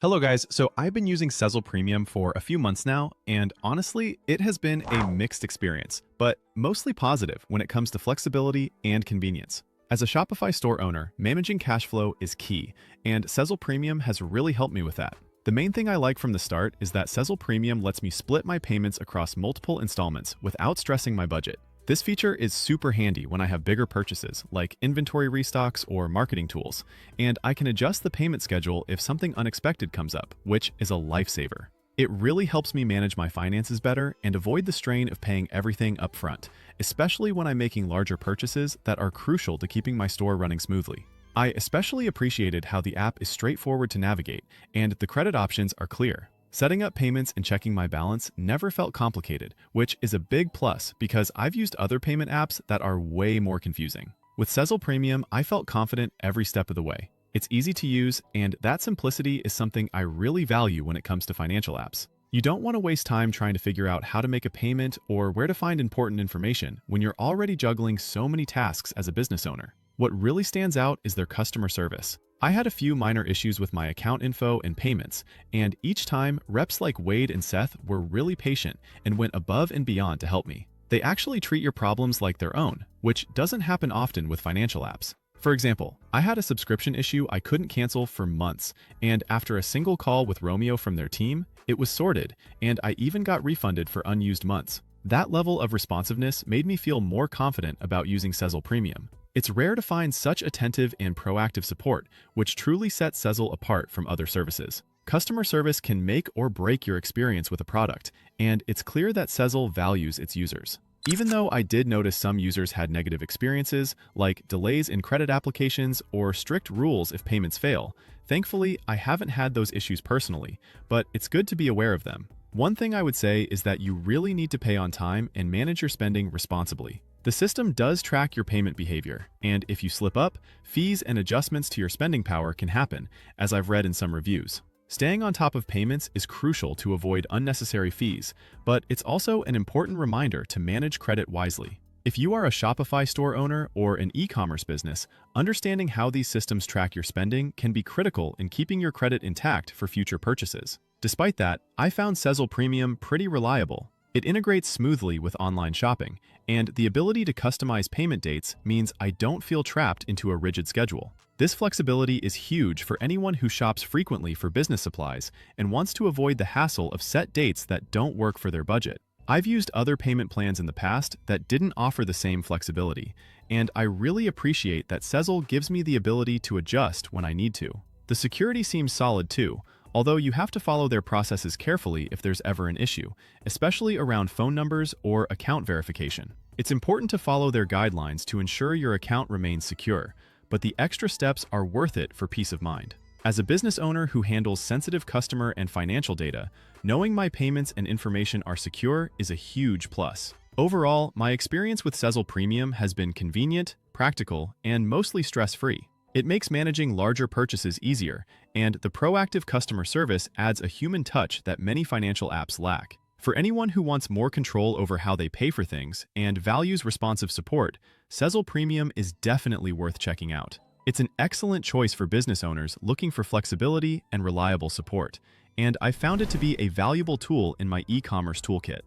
Hello guys, so I've been using Sezzle Premium for a few months now, and honestly, it has been a mixed experience, but mostly positive when it comes to flexibility and convenience. As a Shopify store owner, managing cash flow is key, and Sezzle Premium has really helped me with that. The main thing I like from the start is that Sezzle Premium lets me split my payments across multiple installments without stressing my budget. This feature is super handy when I have bigger purchases, like inventory restocks or marketing tools, and I can adjust the payment schedule if something unexpected comes up, which is a lifesaver. It really helps me manage my finances better and avoid the strain of paying everything up front, especially when I'm making larger purchases that are crucial to keeping my store running smoothly. I especially appreciated how the app is straightforward to navigate, and the credit options are clear. Setting up payments and checking my balance never felt complicated, which is a big plus because I've used other payment apps that are way more confusing. With Sezzle Premium, I felt confident every step of the way. It's easy to use, and that simplicity is something I really value when it comes to financial apps. You don't want to waste time trying to figure out how to make a payment or where to find important information when you're already juggling so many tasks as a business owner. What really stands out is their customer service. I had a few minor issues with my account info and payments, and each time, reps like Wade and Seth were really patient and went above and beyond to help me. They actually treat your problems like their own, which doesn't happen often with financial apps. For example, I had a subscription issue I couldn't cancel for months, and after a single call with Romeo from their team, it was sorted, and I even got refunded for unused months. That level of responsiveness made me feel more confident about using Sezzle Premium. It's rare to find such attentive and proactive support, which truly sets Sezzle apart from other services. Customer service can make or break your experience with a product, and it's clear that Sezzle values its users. Even though I did notice some users had negative experiences, like delays in credit applications or strict rules if payments fail, thankfully I haven't had those issues personally, but it's good to be aware of them. One thing I would say is that you really need to pay on time and manage your spending responsibly. The system does track your payment behavior, and if you slip up, fees and adjustments to your spending power can happen, as I've read in some reviews. Staying on top of payments is crucial to avoid unnecessary fees, but it's also an important reminder to manage credit wisely. If you are a Shopify store owner or an e-commerce business, understanding how these systems track your spending can be critical in keeping your credit intact for future purchases. Despite that, I found Sezzle Premium pretty reliable. It integrates smoothly with online shopping, and the ability to customize payment dates means I don't feel trapped into a rigid schedule. This flexibility is huge for anyone who shops frequently for business supplies and wants to avoid the hassle of set dates that don't work for their budget. I've used other payment plans in the past that didn't offer the same flexibility, and I really appreciate that Sezzle gives me the ability to adjust when I need to. The security seems solid too, although you have to follow their processes carefully if there's ever an issue, especially around phone numbers or account verification. It's important to follow their guidelines to ensure your account remains secure, but the extra steps are worth it for peace of mind. As a business owner who handles sensitive customer and financial data, knowing my payments and information are secure is a huge plus. Overall, my experience with Sezzle Premium has been convenient, practical, and mostly stress-free. It makes managing larger purchases easier, and the proactive customer service adds a human touch that many financial apps lack. For anyone who wants more control over how they pay for things and values responsive support, Sezzle Premium is definitely worth checking out. It's an excellent choice for business owners looking for flexibility and reliable support, and I found it to be a valuable tool in my e-commerce toolkit.